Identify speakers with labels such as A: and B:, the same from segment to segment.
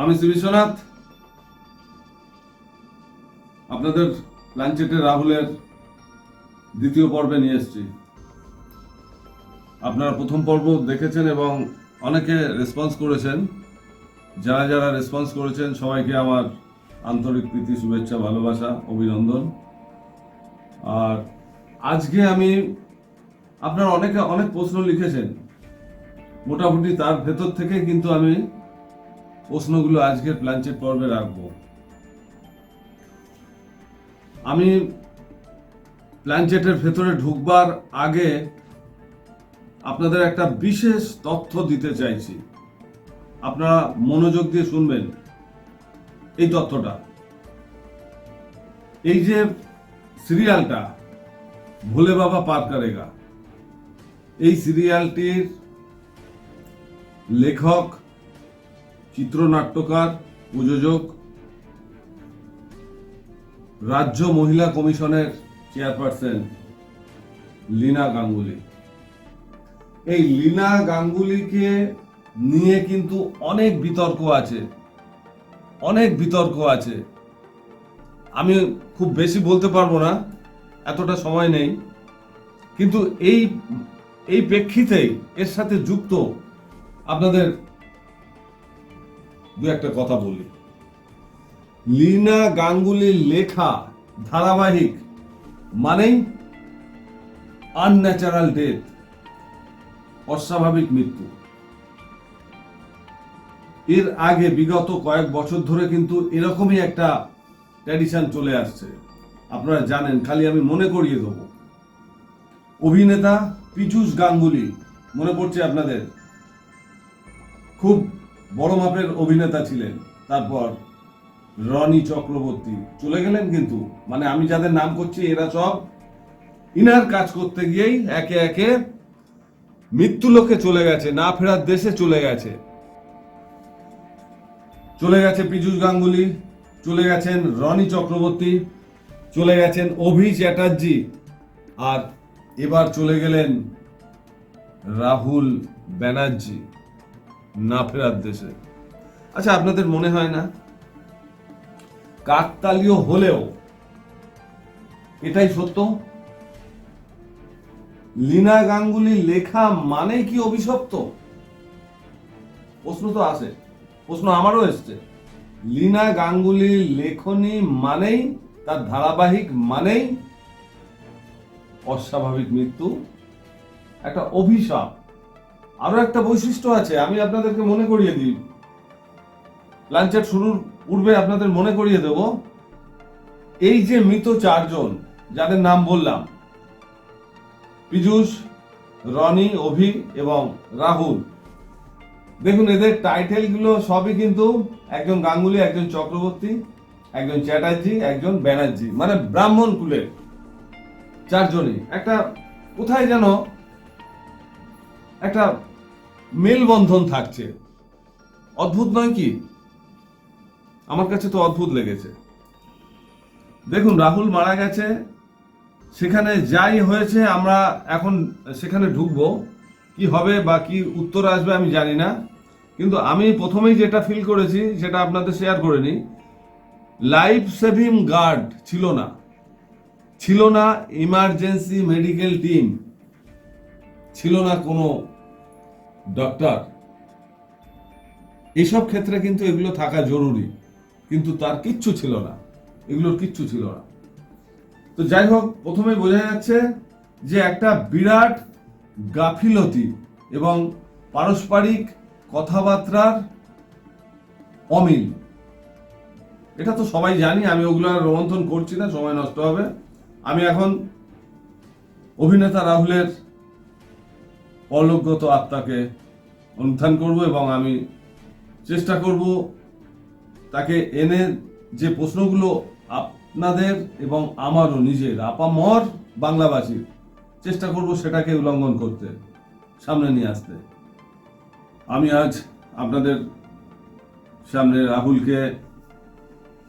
A: আমি শ্রী বিশ্বনাথ, আপনাদের প্ল্যানচেটে রাহুলের দ্বিতীয় পর্বে নিয়ে এসেছি। আপনারা প্রথম পর্ব দেখেছেন এবং অনেকে রেসপন্স করেছেন। যারা যারা রেসপন্স করেছেন সবাইকে আমার আন্তরিক প্রীতি, শুভেচ্ছা, ভালোবাসা, অভিনন্দন। আর আজকে আমি আপনারা অনেকে অনেক প্রশ্ন লিখেছেন, মোটামুটি তার ভেতর থেকে কিন্তু আমি প্রশ্নগুলো আজকের প্ল্যানচেট পর্বে রাখবো। আমি প্ল্যানচেটের ভেতরে ঢুকবার আগে আপনাদের একটা বিশেষ তথ্য দিতে চাইছি, আপনারা মনোযোগ দিয়ে শুনবেন এই তথ্যটা। এই যে সিরিয়ালটা ভোলে বাবা পার করেগা, এই সিরিয়ালটির লেখক, চিত্রনাট্যকার, প্রযোজক, রাজ্য মহিলা কমিশনের চেয়ারপারসন লীনা গাঙ্গুলি। এই লীনা গাঙ্গুলিকে নিয়ে কিন্তু অনেক বিতর্ক আছে। আমি খুব বেশি বলতে পারবো না, এতটা সময় নেই, কিন্তু এই প্রেক্ষিতেই এর সাথে যুক্ত আপনাদের দু একটা কথা বলি। লীনা গাঙ্গুলির লেখা ধারাবাহিক মানেই আনন্যাচারাল ডেথ, অস্বাভাবিক মৃত্যু। এর আগে বিগত কয়েক বছর ধরে কিন্তু এরকমই একটা ট্র্যাডিশন চলে আসছে, আপনারা জানেন। খালি আমি মনে করিয়ে দেবো, অভিনেতা পীযূষ গাঙ্গুলি, মনে পড়ছে আপনাদের, খুব বড় মাপের অভিনেতা ছিলেন। তারপর রনি চক্রবর্তী চলে গেলেন, কিন্তু মানে আমি যাদের নাম করছি এরা সব ইনার কাজ করতে গিয়েই একে একে মৃত্যুলোকে চলে গেছে, না ফেরার দেশে চলে গেছে। পীযূষ গাঙ্গুলি, চলে গেছেন রনি চক্রবর্তী, চলে গেছেন অভি চ্যাটার্জি, আর এবার চলে গেলেন রাহুল ব্যানার্জি, না ফেরার দেশে। আচ্ছা, আপনাদের মনে হয় না কাকতালীয় হলেও এটাই সত্য? লীনা গাঙ্গুলির লেখা মানে কি অভিশপ্ত? প্রশ্ন তো আসে, প্রশ্ন আমারও এসছে। লীনা গাঙ্গুলির লেখনী মানেই, তার ধারাবাহিক মানেই অস্বাভাবিক মৃত্যু, একটা অভিশাপ। আরো একটা বৈশিষ্ট্য আছে, আমি আপনাদেরকে মনে করিয়ে দিই, প্ল্যানচেট শুরুর পূর্বে আপনাদের মনে করিয়ে দেব। এই যে মৃত চারজন যাদের নাম বললাম, পীযূষ, রনি, অভি এবং রাহুল, দেখুন এদের টাইটেল গুলো সবই কিন্তু একজন গাঙ্গুলি, একজন চক্রবর্তী, একজন চ্যাটার্জি, একজন ব্যানার্জি, মানে ব্রাহ্মণ কুলের চারজনই। একটা কোথায় যেন একটা মেলবন্ধন থাকছে, অদ্ভুত নয় কি? আমার কাছে তো অদ্ভুত লেগেছে। দেখুন, রাহুল মারা গেছে, সেখানে যাই হয়েছে আমরা এখন সেখানে ঢুকবো, কি হবে বা কি উত্তর আসবে আমি জানি না, কিন্তু আমি প্রথমেই যেটা ফিল করেছি সেটা আপনাদের শেয়ার করে নিই। লাইফ সেভিং গার্ড ছিল না ইমার্জেন্সি মেডিকেল টিম, ছিল না কোনো ডক্টর। এইসব ক্ষেত্রে কিন্তু এগুলো থাকা জরুরি, কিন্তু তার কিচ্ছু ছিল না, এগুলোর কিচ্ছু ছিল না। তো যাই হোক, প্রথমে বোঝা যাচ্ছে যে একটা বিরাট গাফিলতি এবং পারস্পরিক কথাবার্তার অমিল। এটা তো সবাই জানি, আমি ওগুলো আর রোমন্থন করছি না, সময় নষ্ট হবে। আমি এখন অভিনেতা রাহুলের পরলোকগত আত্মাকে অনুধান করব এবং আমি চেষ্টা করব তাকে এনে যে প্রশ্নগুলো আপনাদের এবং আমারও নিজের আপামর বাংলাভাষীর, চেষ্টা করব সেটাকে উল্লঙ্ঘন করতে, সামনে নিয়ে আসতে। আমি আজ আপনাদের সামনে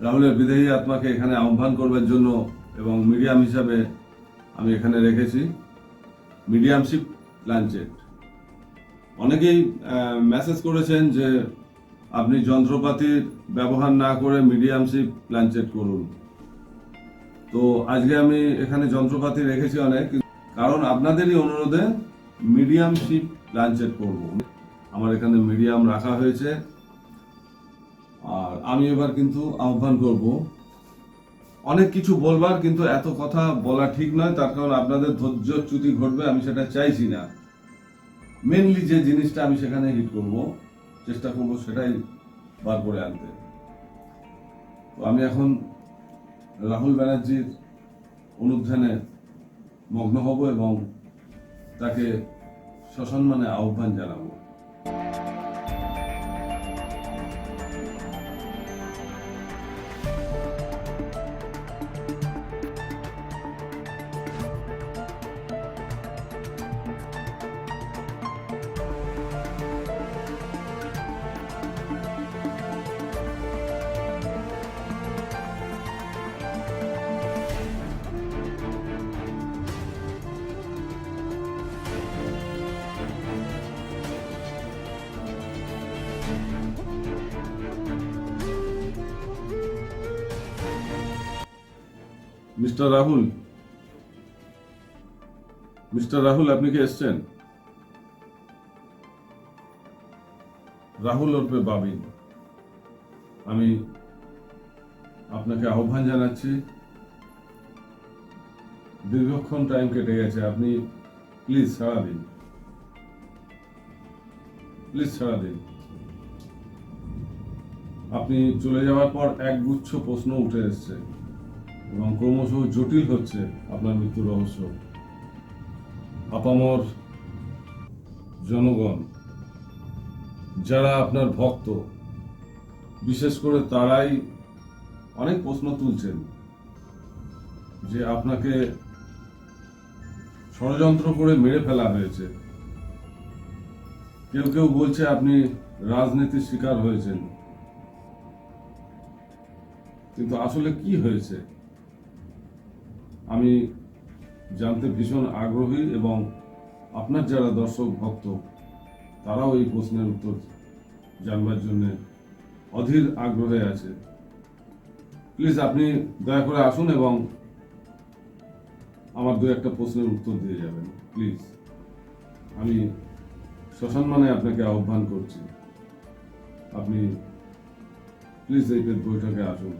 A: রাহুলের বিদেহী আত্মাকে এখানে আহ্বান করবার জন্য এবং মিডিয়াম হিসাবে আমি এখানে রেখেছি মিডিয়ামশিপ প্ল্যানচেট। অনেকেই মেসেজ করেছেন যে আপনি যন্ত্রপাতির ব্যবহার না করে মিডিয়াম শিপ প্ল্যানচেট করুন। তো আজকে আমি এখানে যন্ত্রপাতি রেখেছি অনেক, কারণ আপনাদেরই অনুরোধে মিডিয়াম শিপ প্ল্যানচেট করব। আমার এখানে মিডিয়াম রাখা হয়েছে। আর আমি এবার কিন্তু আহ্বান করব, অনেক কিছু বলবার, কিন্তু এত কথা বলা ঠিক নয়, তার কারণ আপনাদের ধৈর্যচ্যুতি ঘটবে, আমি সেটা চাইছি না। মেনলি যে জিনিসটা আমি সেখানে হিট করব, চেষ্টা করব সেটাই বার করে আনতে। তো আমি এখন রাহুল ব্যানার্জির অনুধ্যানে মগ্ন হব এবং তাকে সসম্মানে আহ্বান জানাবো। মিস্টার রাহুল, আপনি কি এসছেন? রাহুল ওরফে বাবিন, আমি আপনাকে আহ্বান জানাচ্ছি। দীর্ঘক্ষণ টাইম কেটে গেছে, আপনি প্লিজ সাড়া দিন, আপনি চলে যাওয়ার পর একগুচ্ছ প্রশ্ন উঠে এসছে এবং ক্রমশ জটিল হচ্ছে আপনার মৃত্যুর রহস্য। আপামর জনগণ যারা আপনার ভক্ত, বিশেষ করে তারাই অনেক প্রশ্ন তুলছেন যে আপনাকে ষড়যন্ত্র করে মেরে ফেলা হয়েছে। কেউ কেউ বলছে আপনি রাজনীতির শিকার হয়েছেন, কিন্তু আসলে কি হয়েছে আমি জানতে ভীষণ আগ্রহী, এবং আপনার যারা দর্শক ভক্ত তারাও এই প্রশ্নের উত্তর জানবার জন্য অধীর আগ্রহে আছে। প্লিজ আপনি দয়া করে আসুন এবং আমার দু একটা প্রশ্নের উত্তর দিয়ে যাবেন প্লিজ। আমি সসম্মানে আপনাকে আহ্বান করছি, আপনি প্লিজ এই বৈঠকে আসুন।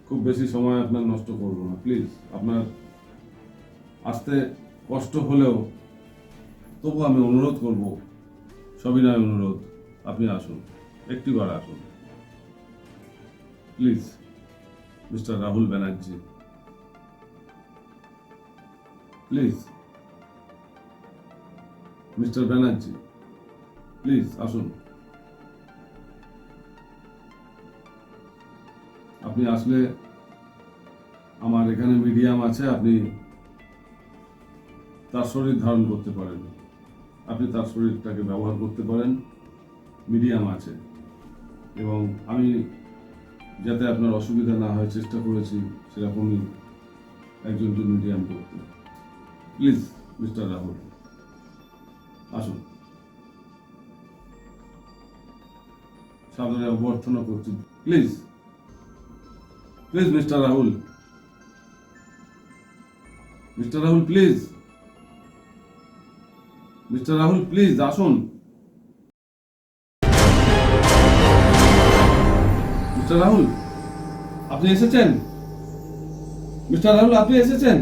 A: খুব বেশি সময় আপনার নষ্ট করব না, প্লিজ। আপনার আসতে কষ্ট হলেও তবু আমি অনুরোধ করব, সবিনয় অনুরোধ, আপনি আসুন, একটিবার আসুন please. Mister Rahul Banerjee, please. Mister Banerjee, please আসুন। আপনি আসলে আমার এখানে মিডিয়াম আছে, আপনি তার শরীর ধারণ করতে পারেন, আপনি তার শরীরটাকে ব্যবহার করতে পারেন, মিডিয়াম আছে। এবং আমি যাতে আপনার অসুবিধা না হয় চেষ্টা করেছি সেরকমই একজনকে মিডিয়াম করতে। প্লিজ মিস্টার রাহুল আসুন, সাদরে অভ্যর্থনা করছি। Please mister Rahul, please. Mister Rahul please আসুন। মিস্টার রাহুল আপনি এসেছেন? মিস্টার রাহুল আপনি এসেছেন?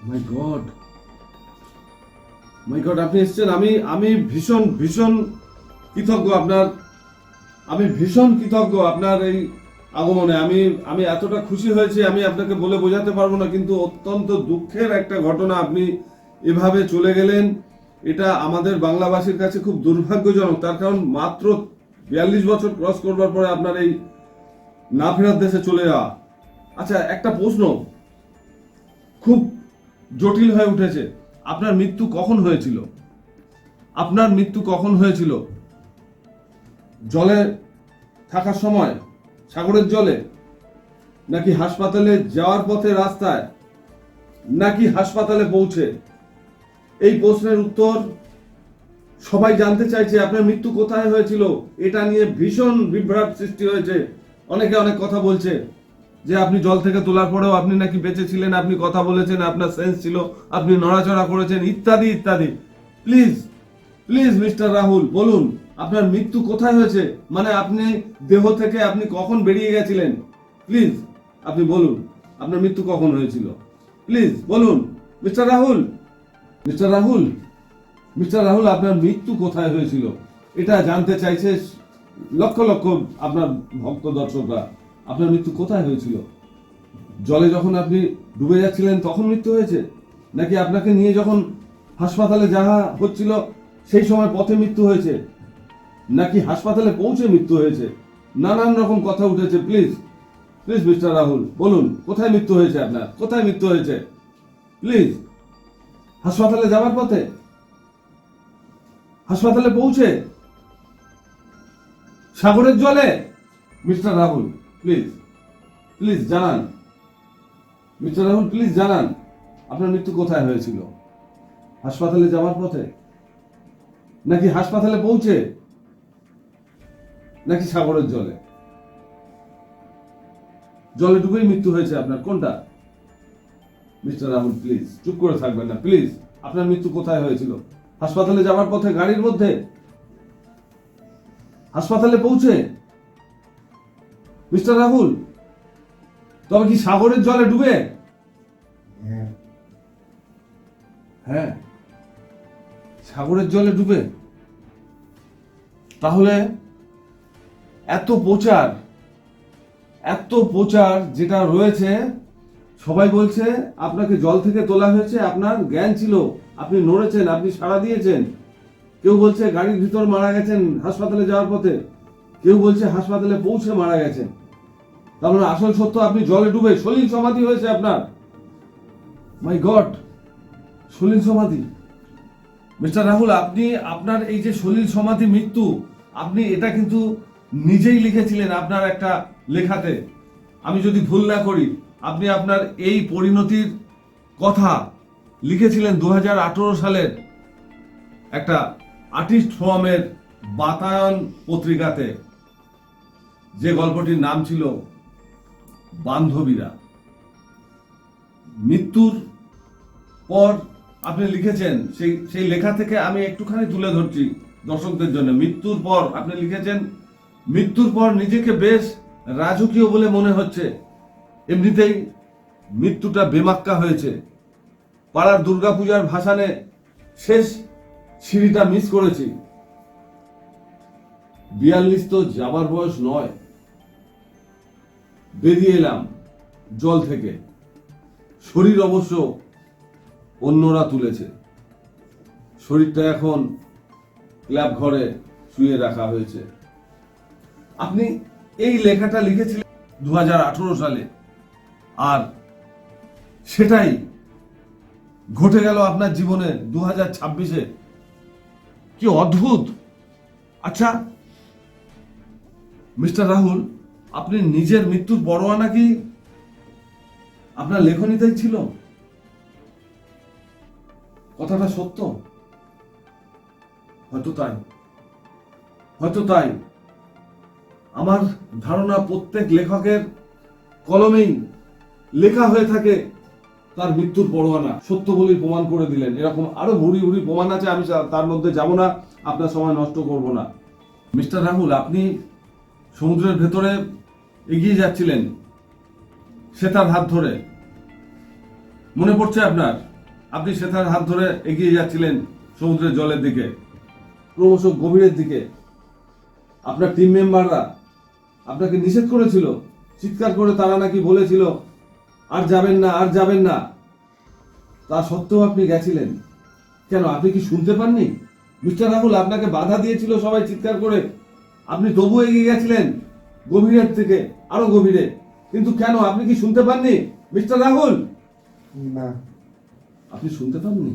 A: মাই গড, আপনি এসেছেন। আমি ভীষণ কৃতজ্ঞ আপনার, আপনার এই আগমনে। আমি এতটা খুশি হয়েছি আমি আপনাকে বলে বোঝাতে পারবো না, কিন্তু অত্যন্ত দুঃখের একটা ঘটনা, আপনি এভাবে চলে গেলেন। এটা আমাদের বাংলাভাষীর কাছে খুব দুর্ভাগ্যজনক, তার কারণ মাত্র 42 বছর ক্রস করবার পরে আপনার এই না ফেরার দেশে চলে যাওয়া। আচ্ছা, একটা প্রশ্ন খুব জটিল হয়ে উঠেছে, আপনার মৃত্যু কখন হয়েছিল? জলে থাকার সময়, সাগরের জলে, নাকি হাসপাতালে যাওয়ার পথে রাস্তায়, নাকি হাসপাতালে পৌঁছে? এই প্রশ্নের উত্তর সবাই জানতে চাইছে। আপনার মৃত্যু কোথায় হয়েছিল এটা নিয়ে ভীষণ বিভ্রাট সৃষ্টি হয়েছে। অনেকে অনেক কথা বলছে যে আপনি জল থেকে তোলার পরেও আপনি নাকি বেঁচে ছিলেন, আপনি কথা বলেছেন, আপনার সেন্স ছিল, আপনি নড়াচড়া করেছেন, ইত্যাদি ইত্যাদি। প্লিজ প্লিজ মিস্টার রাহুল, বলুন আপনার মৃত্যু কোথায় হয়েছে, মানে আপনি দেহ থেকে আপনি কখন বেরিয়ে গেছিলেন? প্লিজ আপনি বলুন আপনার মৃত্যু কখন হয়েছিল। প্লিজ বলুন mister Rahul. Mister Rahul, mister Rahul, আপনার মৃত্যু কোথায় হয়েছিল এটা জানতে চাইছে লক্ষ লক্ষ আপনার ভক্ত দর্শকরা। আপনার মৃত্যু কোথায় হয়েছিল? জলে যখন আপনি ডুবে যাচ্ছিলেন তখন মৃত্যু হয়েছে, নাকি আপনাকে নিয়ে যখন হাসপাতালে যাওয়া হচ্ছিল সেই সময় পথে মৃত্যু হয়েছে, নাকি হাসপাতালে পৌঁছে মৃত্যু হয়েছে? নানান রকম কথা উঠেছে। প্লিজ প্লিজ মিস্টার রাহুল, বলুন কোথায় মৃত্যু হয়েছে আপনার, কোথায় মৃত্যু হয়েছে? প্লিজ। হাসপাতালে যাওয়ার পথে, হাসপাতালে পৌঁছে, সাগরের জলে? মিস্টার রাহুল প্লিজ প্লিজ জানান। মিস্টার রাহুল প্লিজ জানান আপনার মৃত্যু কোথায় হয়েছিল। হাসপাতালে যাওয়ার পথে, নাকি হাসপাতালে পৌঁছে, নাকি সাগরের জলে? জলে ডুবেই মৃত্যু হয়েছে আপনার, কোনটা? মিস্টার রাহুল প্লিজ চুপ করে থাকবেন না, প্লিজ। আপনার মৃত্যু কোথায় হয়েছিল? হাসপাতালে যাওয়ার পথে, গাড়ির মধ্যে, হাসপাতালে পৌঁছে? মিস্টার রাহুল, তবে কি সাগরের জলে ডুবে? হ্যাঁ, সাগরের জলে ডুবে। তাহলে এত প্রচার যেটা রয়েছে, সবাই বলছে আপনাকে জল থেকে তোলা হয়েছে, আপনার জ্ঞান ছিল, আপনি নড়েছেন, আপনি সাড়া দিয়েছেন। কেউ বলছে গাড়ির ভিতর মারা গেছেন হাসপাতালে যাওয়ার পথে, কেউ বলছে হাসপাতালে পৌঁছে মারা গেছেন। তার মানে আসল সত্য আপনি জলে ডুবে সলিল সমাধি হয়েছে আপনার। মাই গড, সলিল সমাধি। মিস্টার রাহুল, আপনি আপনার এই যে সলিল সমাধি মৃত্যু, আপনি এটা কিন্তু নিজেই লিখেছিলেন আপনার একটা লেখাতে। আমি যদি ভুল না করি, আপনি আপনার এই পরিণতির কথা লিখেছিলেন 2018 সালের একটা আর্টিস্ট ফোরামের বাতায়ন পত্রিকাতে, যে গল্পটির নাম ছিল বান্ধবীরা। মৃত্যুর পর আপনি লিখেছেন, সেই লেখা থেকে আমি একটুখানি তুলে ধরছি দর্শকদের জন্য। মৃত্যুর পর আপনি লিখেছেন, মৃত্যুর পর নিজেকে বেশ রাজকীয় বলে মনে হচ্ছে। এমনিতেই মৃত্যুটা বেমাক্কা হয়েছে। পাড়ার দুর্গাপূজার ভাসানে শেষ সিঁড়িটা মিস করেছি। 42 তো যাবার বয়স নয়। বেরিয়ে এলাম জল থেকে। শরীর অবশ্য অন্যরা তুলেছে, শরীরটা এখন ক্লাব ঘরে শুয়ে রাখা হয়েছে। আপনি এই লেখাটা লিখেছিলেন 2018 সালে, আর সেটাই ঘটে গেল আপনার জীবনে 2026-এ। কি অদ্ভুত। আচ্ছা মিস্টার রাহুল, আপনি নিজের মৃত্যুর পরোয়া নাকি আপনার লেখনীতেই ছিল? কথাটা সত্য? হয়তো তাই, হয়তো তাই। আমার ধারণা প্রত্যেক লেখকের কলমেই লেখা হয়ে থাকে তার মৃত্যুর পরোয়ানা। সত্য বলেই প্রমাণ করে দিলেন। এরকম আরো ভুরি ভুরি প্রমাণ আছে, আমি তার মধ্যে যাব না, আপনার সময় নষ্ট করব না। মিস্টার রাহুল, আপনি সমুদ্রের ভেতরে এগিয়ে যাচ্ছিলেন শ্বেতার হাত ধরে, মনে পড়ছে আপনার? আপনি শ্বেতার হাত ধরে এগিয়ে যাচ্ছিলেন সমুদ্রের জলের দিকে, ক্রমশ গভীরের দিকে। আপনার টিম মেম্বাররা আপনাকে নিষেধ করেছিল, চিৎকার করে তারা নাকি বলেছিল আর যাবেন না, আর যাবেন না। তা সত্ত্বেও আপনি গেছিলেন কেন? আপনি কি শুনতে পাননি? মিস্টার রাহুল, আপনাকে বাধা দিয়েছিল সবাই চিৎকার করে, আপনি তবু এগিয়ে গেছিলেন গভীরের থেকে আরো গভীরে। কিন্তু কেন? আপনি কি শুনতে পাননি মিস্টার রাহুল?
B: না,
A: আপনি শুনতে পাননি?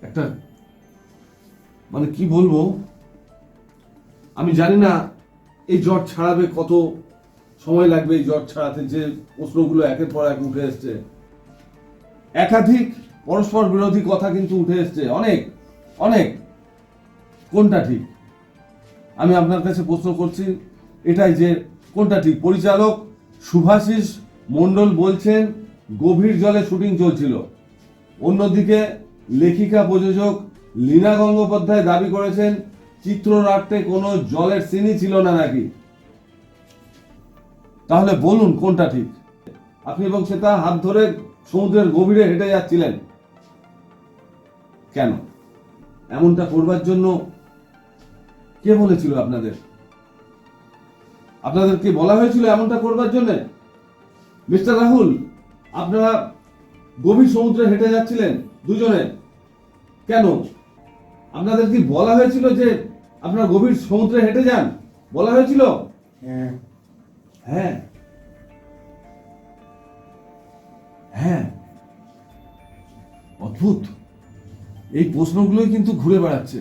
A: একটা মানে কি বলবো, আমি জানি না এই জ্বর ছাড়াবে কত সময় লাগবে এই জ্বর ছাড়াতে, যে প্রশ্নগুলো একের পর এক উঠে এসছে। একাধিক পরস্পর বিরোধী কথা কিন্তু উঠে এসছে, অনেক অনেক। কোনটা ঠিক? আমি আপনার কাছে প্রশ্ন করছি এটাই, যে কোনটা ঠিক? পরিচালক শুভাশিস মণ্ডল বলছেন গভীর জলে শুটিং চলছিল, অন্যদিকে লেখিকা প্রযোজক লীনা গঙ্গোপাধ্যায় দাবি করেছেন চিত্রনাট্যে কোনো জলের সিনই ছিল না নাকি। তাহলে বলুন কোনটা ঠিক? আপনি এবং শ্বেতা হাত ধরে সমুদ্রের গভীরে হেঁটে যাচ্ছিলেন, কেন? এমনটা করবার জন্য কে বলেছিল আপনাদের? আপনাদেরকে বলা হয়েছিল এমনটা করবার জন্য? মিস্টার রাহুল, আপনারা গভীর সমুদ্রে হেঁটে যাচ্ছিলেন দুজনে, কেন? আপনাদের কি বলা হয়েছিল যে আপনারা গভীর সমুদ্রে হেঁটে যান? বলা হয়েছিল?
B: হ্যাঁ।
A: হ্যাঁ হ্যাঁ, অদ্ভুত। এই প্রশ্নগুলোই কিন্তু ঘুরে বেড়াচ্ছে।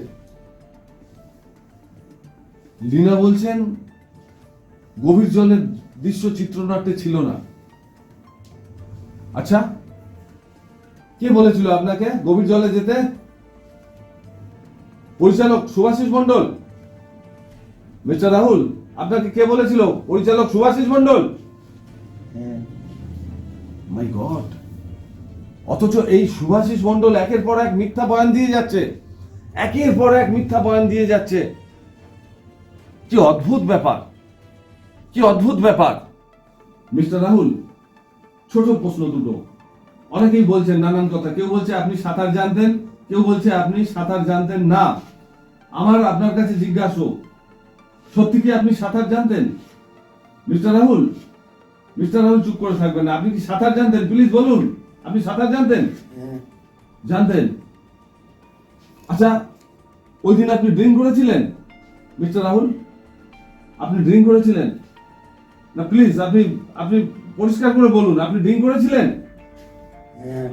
A: লীনা বলছেন গভীর জলের দৃশ্য চিত্রনাট্যে ছিল না। আচ্ছা, কে বলেছিল আপনাকে গভীর জলে যেতে? পরিচালক শুভাশিস মণ্ডল? মিস্টার রাহুল, আপনাকে কে বলেছিল? পরিচালক শুভাশিস মণ্ডল?
B: হ্যাঁ।
A: মাই গড! অথচ এই শুভাশিস মণ্ডল একের পর এক মিথ্যা বয়ান দিয়ে যাচ্ছে, একের পর এক মিথ্যা বয়ান দিয়ে যাচ্ছে। কি অদ্ভুত ব্যাপার, কি অদ্ভুত ব্যাপার। মিস্টার রাহুল, ছোট প্রশ্ন দুটো। অনেকেই বলছেন নানান কথা, কেউ বলছে আপনি সাঁতার জানতেন, কেউ বলছে আপনি সাঁতার জানতেন না। আমার আপনার কাছে জিজ্ঞাসা, সত্যি কি আপনি সাঁতার জানতেন? মিস্টার রাহুল, মিস্টার রাহুল চুপ করে থাকবেন না। আপনি কি সাঁতার জানতেন? প্লিজ বলুন, আপনি সাঁতার জানতেন?
B: হ্যাঁ।
A: জানতেন? আচ্ছা, ওই দিন আপনি ড্রিঙ্ক করেছিলেন? মিস্টার রাহুল, আপনি ড্রিঙ্ক করেছিলেন না? প্লিজ আপনি আপনি পরিষ্কার করে বলুন, আপনি ড্রিঙ্ক করেছিলেন?
B: হ্যাঁ।